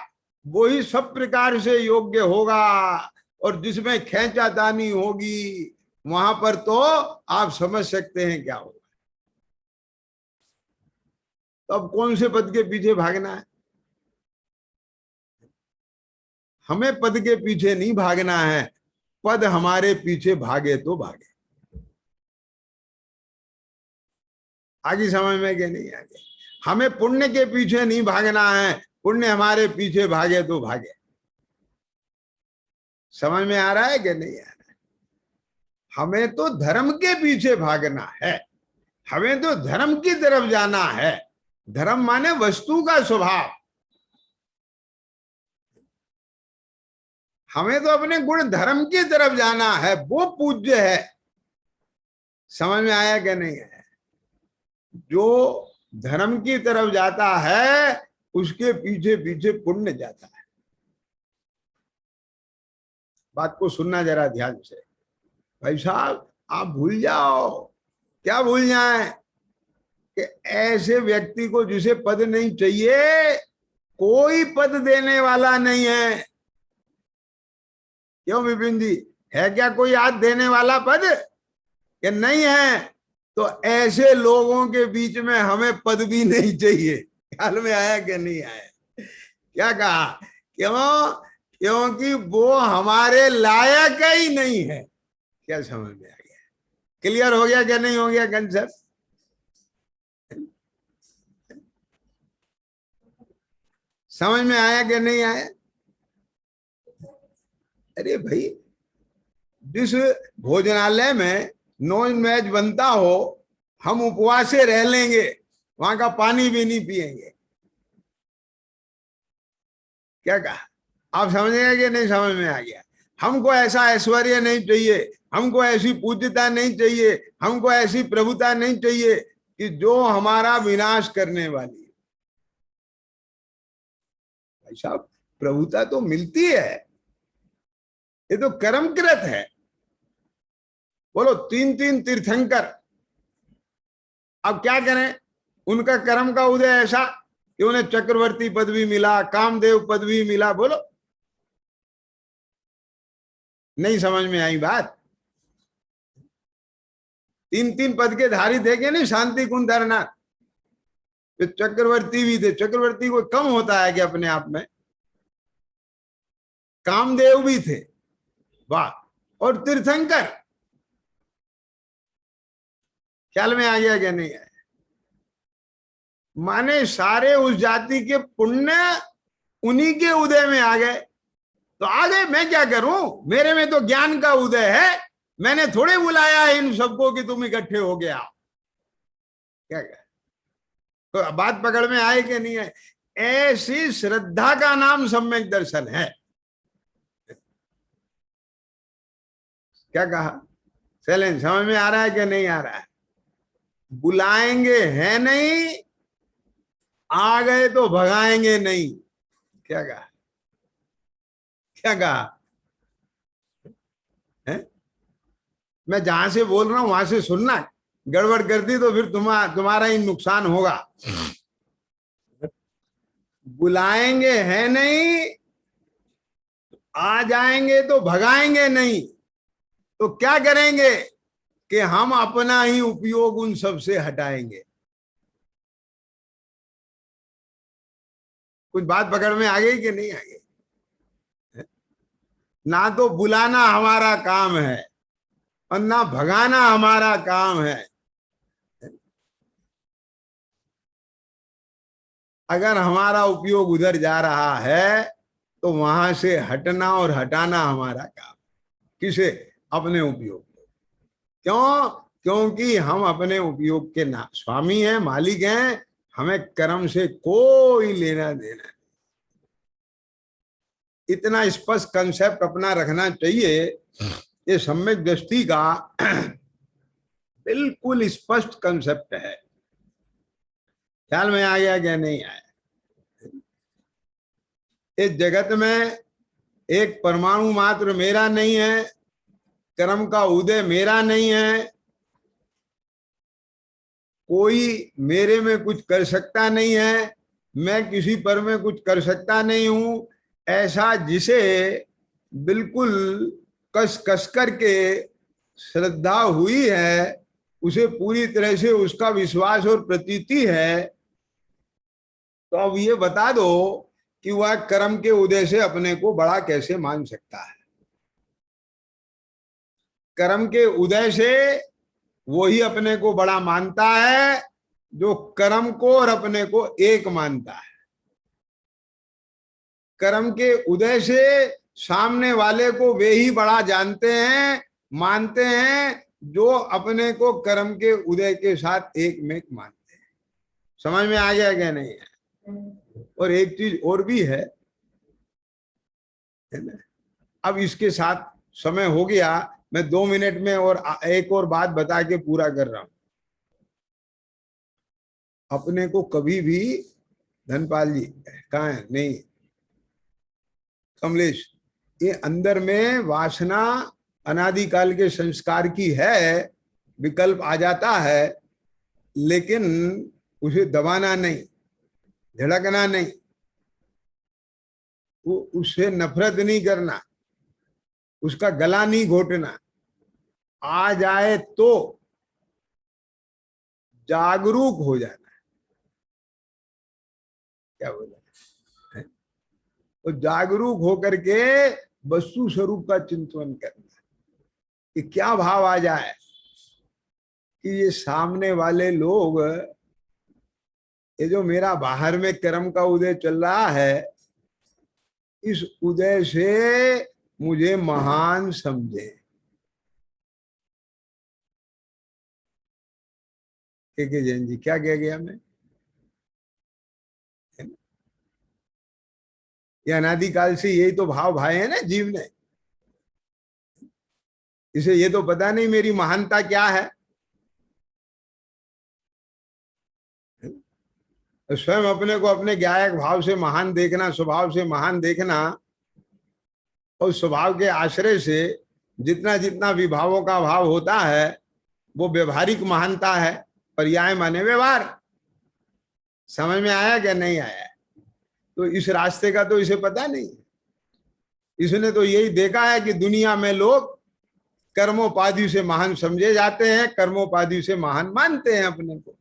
वो ही सब प्रकार से योग्य होगा। और जिसमें खींचातानी होगी वहां पर तो आप समझ सकते हैं क्या होगा। तो अब कौन से पद के पीछे भागना है? हमें पद के पीछे नहीं भागना है, पद हमारे पीछे भागे तो भागे। आगे समझ में कि नहीं आगे? हमें पुण्य के पीछे नहीं भागना है, पुण्य हमारे पीछे भागे तो भागे। समझ में आ रहा है कि नहीं आ रहा है? हमें तो धर्म के पीछे भागना है, हमें तो धर्म की तरफ जाना है। धर्म माने वस्तु का स्वभाव। हमें तो अपने गुण धर्म की तरफ जाना है, वो पूज्य है। समझ में आया कि नहीं है? जो धर्म की तरफ जाता है उसके पीछे पीछे पुण्य जाता है। बात को सुनना जरा ध्यान से। भाई साहब आप भूल जाओ, क्या भूल जाए कि ऐसे व्यक्ति को जिसे पद नहीं चाहिए, कोई पद देने वाला नहीं है। क्यों विपिन जी, है क्या कोई हाथ देने वाला पद? कि नहीं है? तो ऐसे लोगों के बीच में हमें पद भी नहीं चाहिए। ख्याल में आया कि नहीं आया? क्या कहा? क्यों? क्योंकि वो हमारे लायक ही नहीं है। क्या समझ में आ गया? क्लियर हो गया क्या नहीं हो गया कंसेप्ट? समझ में आया कि नहीं आया? अरे भाई, जिस भोजनालय में नॉन वेज बनता हो, हम उपवास से रह लेंगे, वहां का पानी भी नहीं पिएंगे। क्या कहा? आप समझेंगे कि नहीं समझ में आ गया? हमको ऐसा ऐश्वर्य नहीं चाहिए, हमको ऐसी पूज्यता नहीं चाहिए, हमको ऐसी प्रभुता नहीं चाहिए कि जो हमारा विनाश करने वाली है। भाई साहब, प्रभुता तो मिलती है, ये तो कर्मकृत है। बोलो, तीन तीन तीर्थंकर, अब क्या करें? उनका कर्म का उदय ऐसा कि उन्हें चक्रवर्ती पद भी मिला, कामदेव पद भी मिला। बोलो, नहीं समझ में आई बात? तीन तीन पद के धारी देखे नहीं, शांति कुंज धरनाथ, तो चक्रवर्ती भी थे। चक्रवर्ती कोई कम होता है कि अपने आप में? कामदेव भी थे, वाह। और तीर्थंकर, ख्याल में आ गया क्या नहीं है? माने सारे उस जाति के पुण्य उन्हीं के उदय में आ गए। तो आ गए, मैं क्या करूं? मेरे में तो ज्ञान का उदय है, मैंने थोड़े बुलाया है इन सबको कि तुम इकट्ठे हो गया। क्या कह? तो बात पकड़ में आए कि नहीं है? ऐसी श्रद्धा का नाम सम्यक दर्शन है। क्या कहा? चलें, समझ में आ रहा है कि नहीं आ रहा है? बुलाएंगे है नहीं, आ गए तो भगाएंगे नहीं। क्या कहा? क्या कहा है? मैं जहां से बोल रहा हूं वहां से सुनना, गड़बड़ कर दी तो फिर तुम्हारा ही नुकसान होगा। बुलाएंगे है नहीं, आ जाएंगे तो भगाएंगे नहीं। तो क्या करेंगे कि हम अपना ही उपयोग उन सब से हटाएंगे। कुछ बात पकड़ में आ गई कि नहीं आ गई? ना तो बुलाना हमारा काम है और ना भगाना हमारा काम है। अगर हमारा उपयोग उधर जा रहा है तो वहां से हटना और हटाना हमारा काम। किसे? अपने उपयोग। क्यों? क्योंकि हम अपने उपयोग के ना स्वामी हैं, मालिक हैं। हमें कर्म से कोई लेना देना नहीं। इतना स्पष्ट कंसेप्ट अपना रखना चाहिए। ये सम्यक दृष्टि का बिल्कुल स्पष्ट कंसेप्ट है। ख्याल में आ गया क्या नहीं आया? इस जगत में एक परमाणु मात्र मेरा नहीं है, कर्म का उदय मेरा नहीं है, कोई मेरे में कुछ कर सकता नहीं है, मैं किसी पर में कुछ कर सकता नहीं हूं। ऐसा जिसे बिल्कुल कस कस करके श्रद्धा हुई है, उसे पूरी तरह से उसका विश्वास और प्रतीति है, तो अब ये बता दो कि वह कर्म के उदय से अपने को बड़ा कैसे मान सकता है? कर्म के उदय से वो ही अपने को बड़ा मानता है जो कर्म को और अपने को एक मानता है। कर्म के उदय से सामने वाले को वे ही बड़ा जानते हैं, मानते हैं, जो अपने को कर्म के उदय के साथ एक में मानते हैं। समझ में आ गया क्या नहीं है? और एक चीज और भी है ना? अब इसके साथ समय हो गया, मैं 2 मिनट में और एक और बात बता के पूरा कर रहा हूं। अपने को कभी भी, धनपाल जी कहाँ है? नहीं, कमलेश, ये अंदर में वासना अनादिकाल के संस्कार की है, विकल्प आ जाता है, लेकिन उसे दबाना नहीं, झड़कना नहीं, वो उससे नफरत नहीं करना, उसका गला नहीं घोटना। आ जाए तो जागरूक हो जाना है। क्या बोला है? तो जागरूक होकर के वस्तु स्वरूप का चिंतन करना कि क्या भाव आ जाए कि ये सामने वाले लोग, ये जो मेरा बाहर में कर्म का उदय चल रहा है, इस उदय से मुझे महान समझे। के जैन जी, क्या कह गया मैं? ये अनादिकाल से यही तो भाव भाए है ना जीव ने। इसे ये तो पता नहीं मेरी महानता क्या है। स्वयं अपने को अपने गायक भाव से महान देखना, स्वभाव से महान देखना, और स्वभाव के आश्रय से जितना जितना विभावों का भाव होता है वो व्यवहारिक महानता है। पर्याय माने व्यवहार। समझ में आया क्या नहीं आया? तो इस रास्ते का तो इसे पता नहीं। इसने तो यही देखा है कि दुनिया में लोग कर्मोपाधि से महान समझे जाते हैं, कर्मोपाधि से महान मानते हैं अपने को।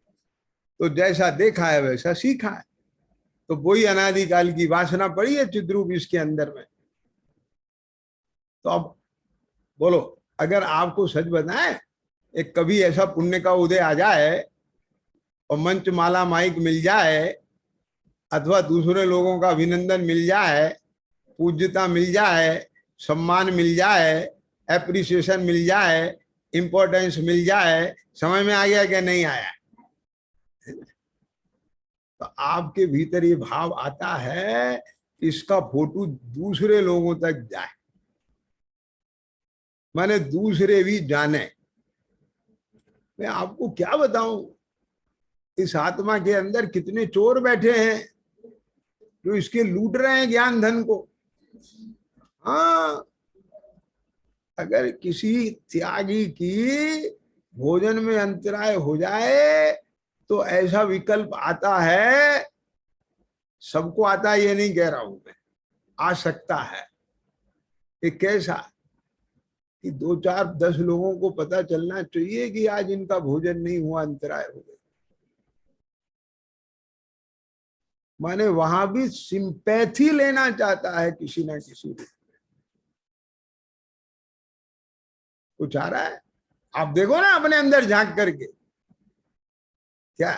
तो जैसा देखा है वैसा सीखा है। तो वही अनादिकाल की वासना पड़ी है चिद्रूप इसके अंदर में। तो अब बोलो, अगर आपको सच बताएं, एक कभी ऐसा पुण्य का उदय आ जाए और मंच माला माइक मिल जाए, अथवा दूसरे लोगों का अभिनंदन मिल जाए, पूज्यता मिल जाए, सम्मान मिल जाए, एप्रिसिएशन मिल जाए, इंपॉर्टेंस मिल जाए, समझ में आ गया क्या नहीं आया? तो आपके भीतर ये भाव आता है, इसका फोटो दूसरे लोगों तक जाए, माने दूसरे भी जाने। मैं आपको क्या बताऊं, इस आत्मा के अंदर कितने चोर बैठे हैं जो इसके लूट रहे हैं ज्ञान धन को। हाँ, अगर किसी त्यागी की भोजन में अंतराय हो जाए तो ऐसा विकल्प आता है, सबको आता है ये नहीं कह रहा हूं मैं, आ सकता है। ये कैसा कि 2 4 10 लोगों को पता चलना चाहिए कि आज इनका भोजन नहीं हुआ, अंतराय हो गया। माने वहां भी सिंपैथी लेना चाहता है किसी ना किसी रूप में। कुछ आ रहा है, आप देखो ना अपने अंदर झांक करके, क्या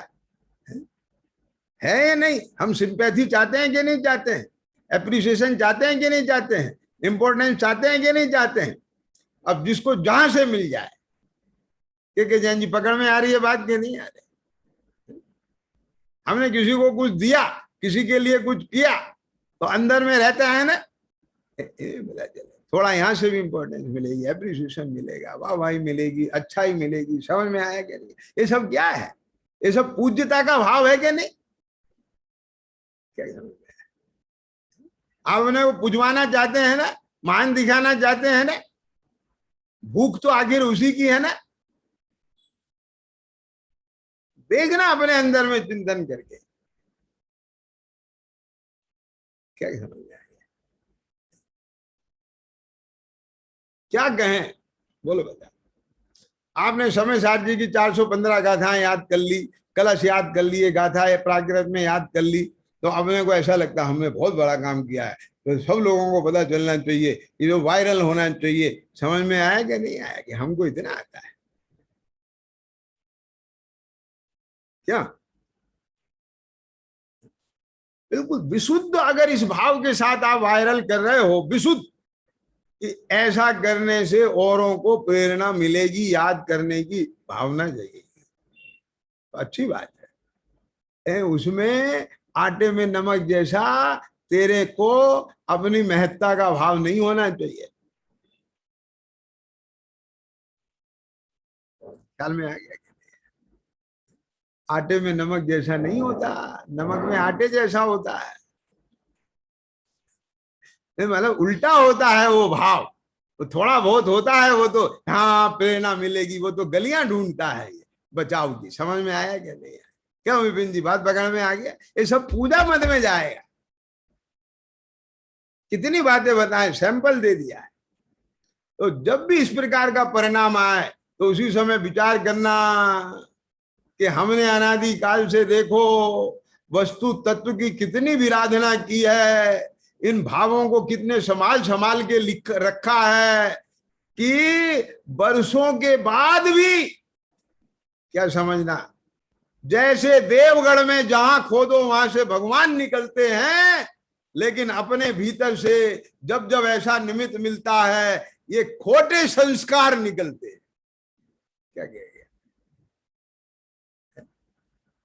है या नहीं? हम सिंपैथी चाहते हैं कि नहीं चाहते हैं? एप्रिसिएशन चाहते हैं कि नहीं चाहते हैं? इंपॉर्टेंस चाहते हैं कि नहीं चाहते हैं? अब जिसको जहां से मिल जाए, के जैन जी पकड़ में आ रही है बात के नहीं आ रही? हमने किसी को कुछ दिया, किसी के लिए कुछ किया, तो अंदर में रहता है ना, मिला चले, थोड़ा यहाँ से भी इंपॉर्टेंस मिलेगी, एप्रिसिएशन मिलेगा, वाह वाही मिलेगी, अच्छाई मिलेगी। समझ में आया क्या नहीं? ये सब क्या है? ये सब पूज्यता का भाव है क्या नहीं? क्या समझ में? आप उन्हें पुजवाना चाहते हैं ना, मान दिखाना चाहते हैं ना, भूख तो आखिर उसी की है ना। देखना अपने अंदर में चिंतन करके, क्या समझ में आया? क्या कहें, बोलो बता। आपने समय साथ जी की 415 गाथाएं याद कर ली, कलश याद कर लिए, गाथा प्राकृत में याद कर ली, तो अपने को ऐसा लगता हमने बहुत बड़ा काम किया है। तो सब लोगों को पता चलना चाहिए, ये जो वायरल होना चाहिए। समझ में आया कि नहीं आया कि हमको इतना आता है? क्या बिल्कुल विशुद्ध, अगर इस भाव के साथ आप वायरल कर रहे हो विशुद्ध, कि ऐसा करने से औरों को प्रेरणा मिलेगी, याद करने की भावना जगेगी, तो अच्छी बात है। उसमें आटे में नमक जैसा तेरे को अपनी महत्ता का भाव नहीं होना चाहिए। ख्याल में आ गया? आटे में नमक जैसा नहीं होता, नमक में आटे जैसा होता है। मतलब उल्टा होता है वो भाव। तो थोड़ा बहुत होता है वो तो, हाँ प्रेरणा मिलेगी, वो तो गलियां ढूंढता है ये बचाव की। समझ में आया क्या? नहीं आया? क्यों विपिन जी, बात पकड़ में आ गया? ये सब पूजा मत में जाएगा। कितनी बातें बताएं, सैंपल दे दिया है। तो जब भी इस प्रकार का परिणाम आए तो उसी समय विचार करना कि हमने अनादि काल से देखो वस्तु तत्व की कितनी विराधना की है, इन भावों को कितने संभाल संभाल के लिख रखा है, कि वर्षों के बाद भी क्या समझना, जैसे देवगढ़ में जहां खोदो वहां से भगवान निकलते हैं, लेकिन अपने भीतर से जब जब ऐसा निमित्त मिलता है ये खोटे संस्कार निकलते हैं। क्या कहेगा?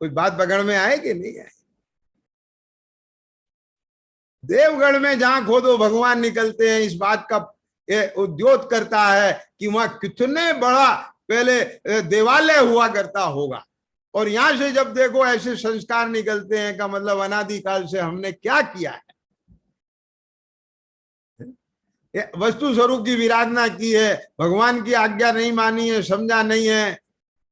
कुछ बात पकड़ में आए कि नहीं आए? देवगढ़ में जहां खोदो भगवान निकलते हैं, इस बात का ये उद्योत करता है कि वहां कितने बड़ा पहले देवालय हुआ करता होगा, और यहां से जब देखो ऐसे संस्कार निकलते हैं, का मतलब अनादिकाल से हमने क्या किया है। वस्तु स्वरूप की विराधना की है, भगवान की आज्ञा नहीं मानी है, समझा नहीं है,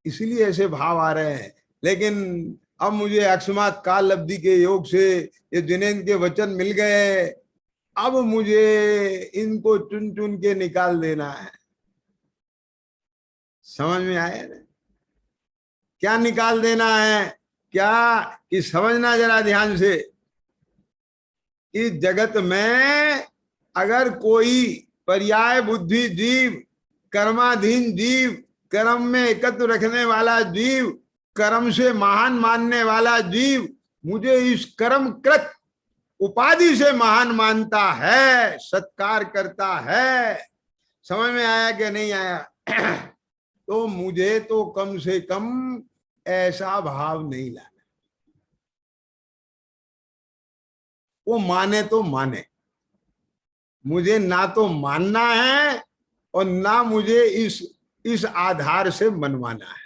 इसलिए ऐसे भाव आ रहे हैं। लेकिन अब मुझे अकस्मात काल अवधि के योग से ये जिनेंद्र के वचन मिल गए, अब मुझे इनको चुन चुन के निकाल देना है। समझ में आया ना? क्या निकाल देना है? क्या कि समझना जरा ध्यान से, कि जगत में अगर कोई पर्याय बुद्धि जीव, कर्माधीन जीव, कर्म में एकत्र रखने वाला जीव, कर्म से महान मानने वाला जीव मुझे इस कर्मकृत उपाधि से महान मानता है, सत्कार करता है, समझ में आया कि नहीं आया? तो मुझे तो कम से कम ऐसा भाव नहीं लाना। वो माने तो माने, मुझे ना तो मानना है और ना मुझे इस आधार से मनवाना है।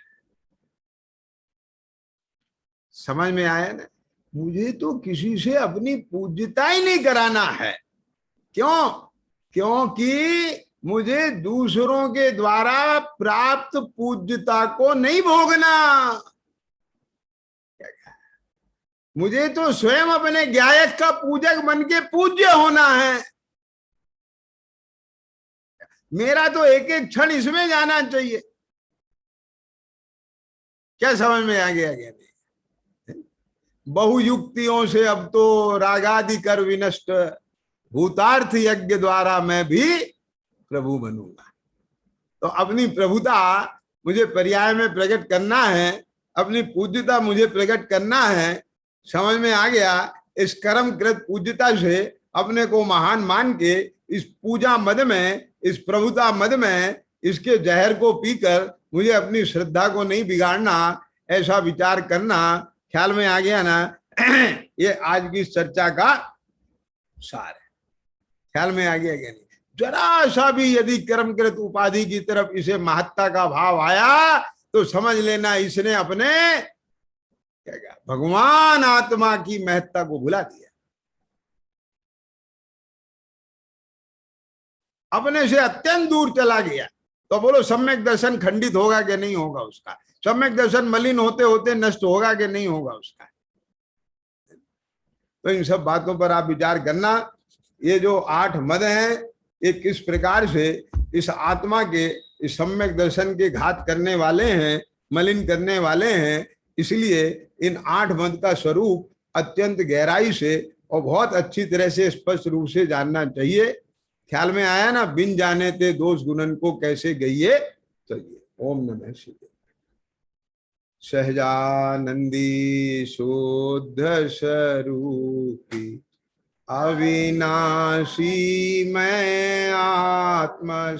समझ में आया ना? मुझे तो किसी से अपनी पूज्यता ही नहीं कराना है। क्यों? क्योंकि मुझे दूसरों के द्वारा प्राप्त पूज्यता को नहीं भोगना। मुझे तो स्वयं अपने गायक का पूजक बन के पूज्य होना है। मेरा तो एक एक क्षण इसमें जाना चाहिए। क्या समझ में आ गया? क्या बहुयुक्तियों से अब तो रागादि कर विनष्ट, भूतार्थ यज्ञ द्वारा मैं भी प्रभु बनूंगा। तो अपनी प्रभुता मुझे पर्याय में प्रकट करना है, अपनी पूज्यता मुझे प्रकट करना है। समझ में आ गया? इस कर्मकृत पूज्यता से अपने को महान मान के इस पूजा मद में, इस प्रभुता मद में, इसके जहर को पीकर मुझे अपनी श्रद्धा को नहीं बिगाड़ना, ऐसा विचार करना। ख्याल में आ गया ना? ये आज की चर्चा का सार है। ख्याल में आ गया क्या नहीं? जरा सा भी यदि कर्मकृत उपाधि की तरफ इसे महत्ता का भाव आया तो समझ लेना इसने अपने क्या भगवान आत्मा की महत्ता को भुला दिया, अपने से अत्यंत दूर चला गया। तो बोलो सम्यक दर्शन खंडित होगा कि नहीं होगा उसका? सम्यक दर्शन मलिन होते होते नष्ट होगा कि नहीं होगा उसका? तो इन सब बातों पर आप विचार करना। ये जो 8 मद हैं, ये किस प्रकार से इस आत्मा के इस सम्यक दर्शन के घात करने वाले हैं, मलिन करने वाले हैं। इसलिए इन 8 मद का स्वरूप अत्यंत गहराई से और बहुत अच्छी तरह से स्पष्ट रूप से जानना चाहिए। ख्याल में आया ना? बिन जाने ते दोष गुणन को कैसे गइए। चलिए, ओम नमः शिवाय। सहजानंदी शुद्ध स्वरूपी अविनाशी मैं आत्मा